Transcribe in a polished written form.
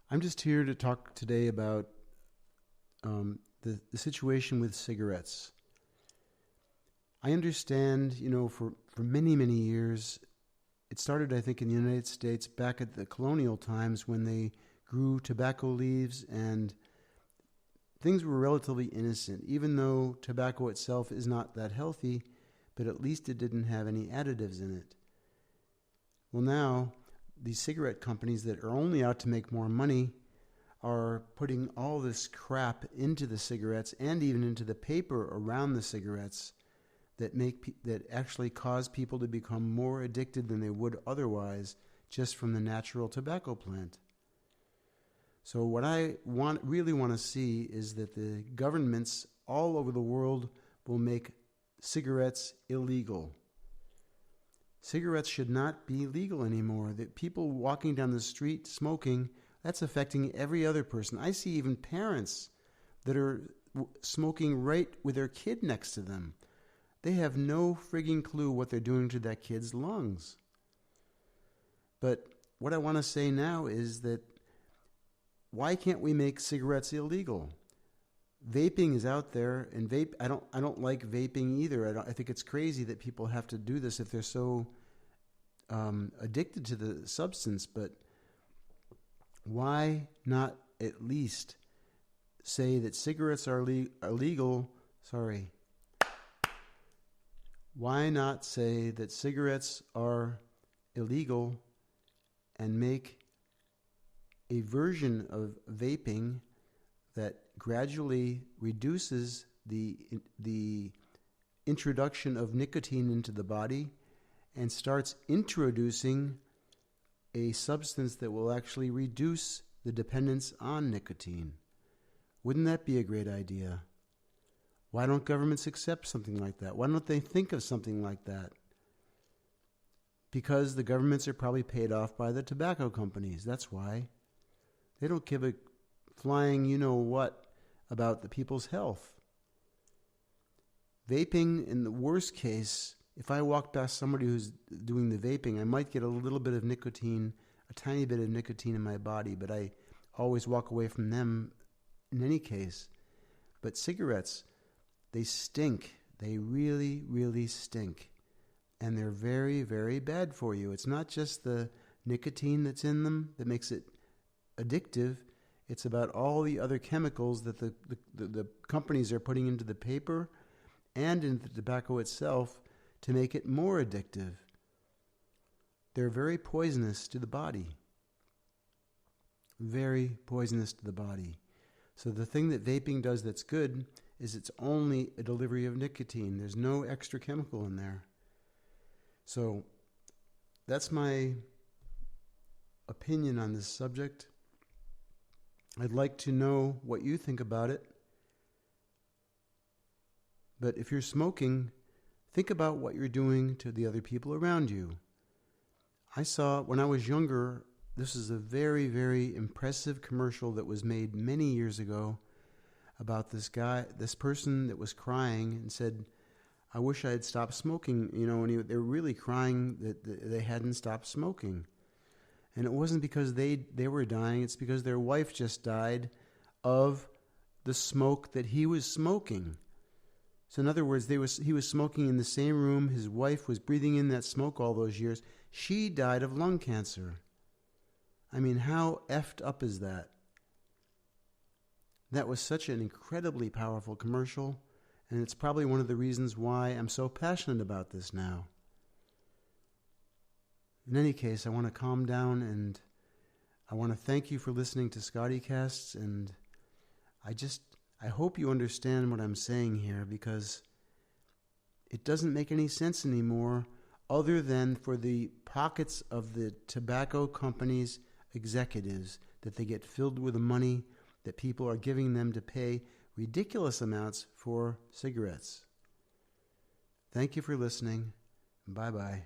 I'm just here to talk today about the situation with cigarettes. I understand, for many, many years, it started, I think, in the United States back at the colonial times when they grew tobacco leaves and things were relatively innocent, even though tobacco itself is not that healthy, but at least it didn't have any additives in it. Well, now, these cigarette companies that are only out to make more money are putting all this crap into the cigarettes and even into the paper around the cigarettes that actually cause people to become more addicted than they would otherwise just from the natural tobacco plant. So what I really want to see is that the governments all over the world will make cigarettes illegal. Cigarettes should not be legal anymore. That people walking down the street smoking, that's affecting every other person. I see even parents that are smoking right with their kid next to them. They have no frigging clue what they're doing to that kid's lungs. But what I want to say now is that why can't we make cigarettes illegal? Vaping is out there, and I don't like vaping either. I think it's crazy that people have to do this if they're so addicted to the substance. But why not at least say that cigarettes are illegal? Sorry. Why not say that cigarettes are illegal and make a version of vaping that gradually reduces the introduction of nicotine into the body and starts introducing a substance that will actually reduce the dependence on nicotine? Wouldn't that be a great idea? Why don't governments accept something like that? Why don't they think of something like that? Because the governments are probably paid off by the tobacco companies. That's why. They don't give a flying you-know-what about the people's health. Vaping, in the worst case, if I walk past somebody who's doing the vaping, I might get a little bit of nicotine, a tiny bit of nicotine in my body, but I always walk away from them in any case. But cigarettes, they stink. They really, really stink. And they're very, very bad for you. It's not just the nicotine that's in them that makes it addictive. It's about all the other chemicals that the companies are putting into the paper and into the tobacco itself to make it more addictive. They're very poisonous to the body. Very poisonous to the body. So the thing that vaping does that's good is it's only a delivery of nicotine. There's no extra chemical in there. So that's my opinion on this subject. I'd like to know what you think about it. But if you're smoking, think about what you're doing to the other people around you. I saw, when I was younger, this is a very, very impressive commercial that was made many years ago about this person that was crying and said, I wish I had stopped smoking, and they were really crying that they hadn't stopped smoking. And it wasn't because they were dying, it's because their wife just died of the smoke that he was smoking. So in other words, he was smoking in the same room, his wife was breathing in that smoke all those years. She died of lung cancer. I mean, how effed up is that? That was such an incredibly powerful commercial, and it's probably one of the reasons why I'm so passionate about this now. In any case, I want to calm down, and I want to thank you for listening to Scotty Casts, and I hope you understand what I'm saying here, because it doesn't make any sense anymore other than for the pockets of the tobacco companies' executives that they get filled with the money that people are giving them to pay ridiculous amounts for cigarettes. Thank you for listening. Bye-bye.